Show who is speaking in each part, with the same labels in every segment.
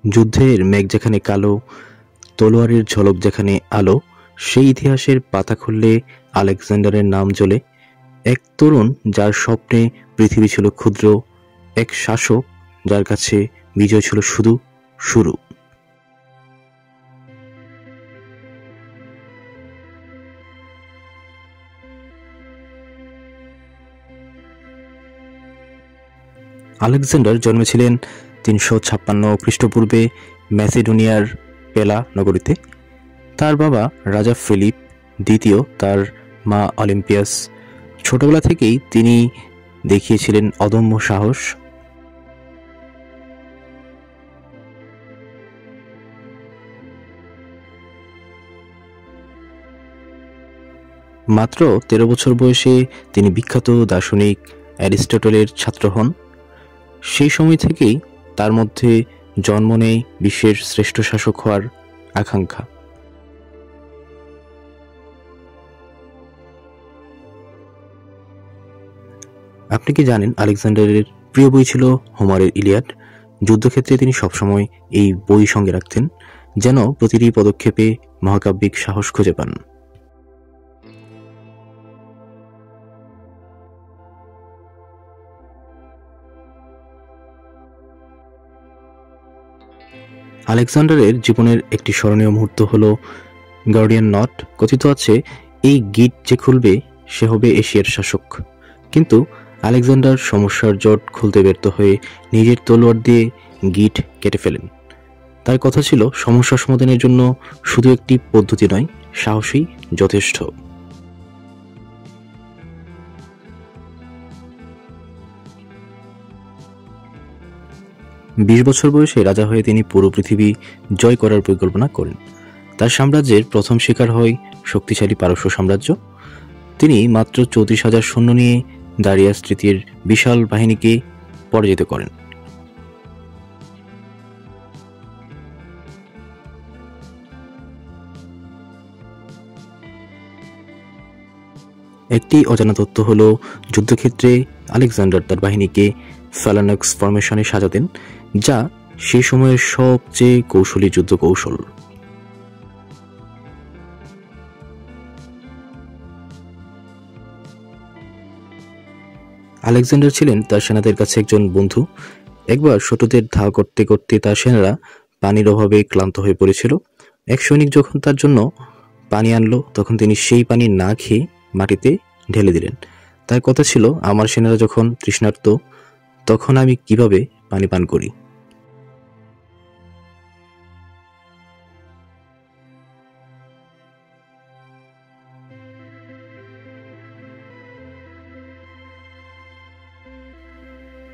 Speaker 1: যুদ্ধের মেঘ যেখানে কালো, তলোয়ারের ঝলক যেখানে আলো, সেই ইতিহাসের পাতা খুললে আলেকজান্ডারের নাম জ্বলে। এক তরুণ যার স্বপ্নে পৃথিবী ছিল ক্ষুদ্র, এক শাসক যার কাছে বিজয় ছিল শুধু শুরু। আলেকজান্ডার জন্মেছিলেন 356 খ্রিস্টপূর্বে ম্যাসিডোনিয়ার পেলা নগরীতে। তার বাবা রাজা ফিলিপ দ্বিতীয়, তার মা অলিম্পিয়াস। ছোটবেলা থেকেই তিনি দেখিয়েছিলেন অদম্য সাহস। মাত্র 13 বছর বয়সে তিনি বিখ্যাত দার্শনিক অ্যারিস্টটলের ছাত্র হন। সেই সময় থেকেই তার মধ্যে জন্ম নেয় বিশ্বের শ্রেষ্ঠ শাসক হওয়ার আকাঙ্ক্ষা। আপনি কি জানেন আলেকজান্ডারের প্রিয় বই ছিল হোমারের ইলিয়াড? যুদ্ধক্ষেত্রে তিনি সবসময় এই বই সঙ্গে রাখতেন, যেন প্রতিটি পদক্ষেপে মহাকাব্যিক সাহস খুঁজে পান। আলেকজান্ডারের জীবনের একটি স্মরণীয় মুহূর্ত হল গার্ডিয়ান নট। কথিত আছে এই গিট যে খুলবে সে হবে এশিয়ার শাসক। কিন্তু আলেকজান্ডার সমস্যার জট খুলতে ব্যর্থ হয়ে নিজের তলোয়ার দিয়ে গিট কেটে ফেলেন। তার কথা ছিল সমস্যা সমাধানের জন্য শুধু একটি পদ্ধতি নয়, সাহসই যথেষ্ট। 20 বছর বয়সে রাজা হয়ে তিনি পুরো পৃথিবী জয় করার পরিকল্পনা করেন। তার সাম্রাজ্যের প্রথম শিকার হয় শক্তিশালী পারস্য সাম্রাজ্য। তিনি মাত্র 34,000 সৈন্য নিয়ে দারিয়াস তৃতীয়ের বিশাল বাহিনীকে পরাজিত করেন। একটি অজানা তথ্য হল যুদ্ধক্ষেত্রে আলেকজান্ডার তার বাহিনীকে ফ্যালানক্স ফরমেশনে সাজাতেন, যা সেই সময়ের সবচেয়ে কৌশলী যুদ্ধ কৌশল। আলেকজান্ডার ছিলেন তার সেনাদের কাছে একজন বন্ধু। একবার শত্রুদের ধাওয়া করতে করতে তার সেনারা পানির অভাবে ক্লান্ত হয়ে পড়েছিল। এক সৈনিক যখন তার জন্য পানি আনলো, তখন তিনি সেই পানি না খেয়ে মাটিতে ঢেলে দিলেন। তার কথা ছিল, আমার সেনারা যখন তৃষ্ণার্ত তখন আমি কিভাবে পানি পান করি।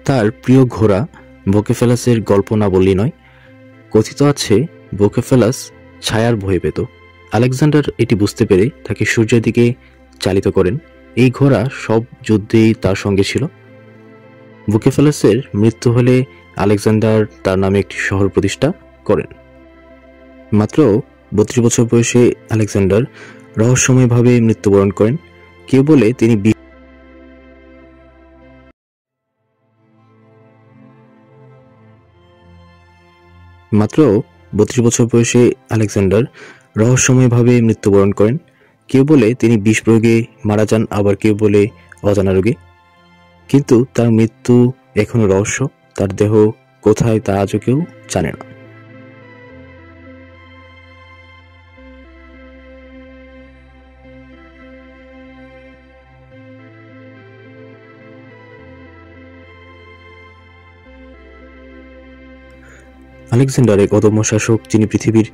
Speaker 1: তার প্রিয় ঘোড়া বুকেফালাসের গল্প না বললেই নয়। কথিত আছে বুকেফালাস ছায়ার ভয় পেত। আলেকজান্ডার এটি বুঝতে পেরে তাকে সূর্যের দিকে চালিত করেন। এই ঘোড়া সব যুদ্ধেই তার সঙ্গে ছিল। বুকেফালাসের মৃত্যু হলে আলেকজান্ডার তার নামে একটি শহর প্রতিষ্ঠা করেন। মাত্র 32 বছর বয়সে আলেকজান্ডার রহস্যময়ভাবে মৃত্যুবরণ করেন। কেউ বলে তিনি মাত্র 32 বছর বয়সে আলেকজান্ডার রহস্যময়ভাবে মৃত্যুবরণ করেন। কেউ বলে তিনি বিষ প্রয়োগে মারা যান, আবার কেউ বলে অজানা রোগে। কিন্তু তার মৃত্যু এখনো রহস্য। তার দেহ কোথায় তা আজও কেউ জানে না। আলেকজান্ডার এক অদম্য শাসক, যিনি পৃথিবীর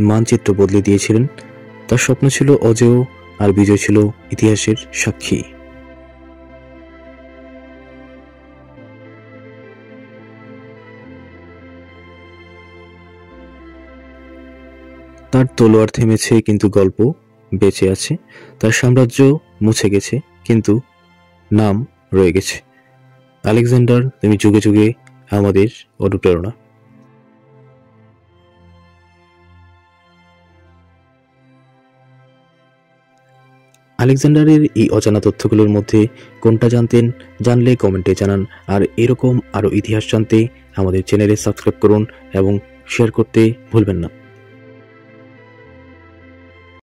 Speaker 1: মানচিত্র বদলে দিয়েছিলেন। তার স্বপ্ন ছিল অজেয়, আর বিজয় ছিল ইতিহাসের সাক্ষী। তার তলোয়ার থেমেছে কিন্তু গল্প বেঁচে আছে। তার সাম্রাজ্য মুছে গেছে কিন্তু নাম রয়ে গেছে। আলেকজান্ডার, তুমি যুগে যুগে আমাদের অনুপ্রেরণা। আলেকজান্ডারের এই অজানা তথ্যগুলোর মধ্যে কোনটা জানতেন? জানলে কমেন্টে জানান। আর এরকম আরও ইতিহাস জানতে আমাদের চ্যানেলে সাবস্ক্রাইব করুন এবং শেয়ার করতে ভুলবেন না।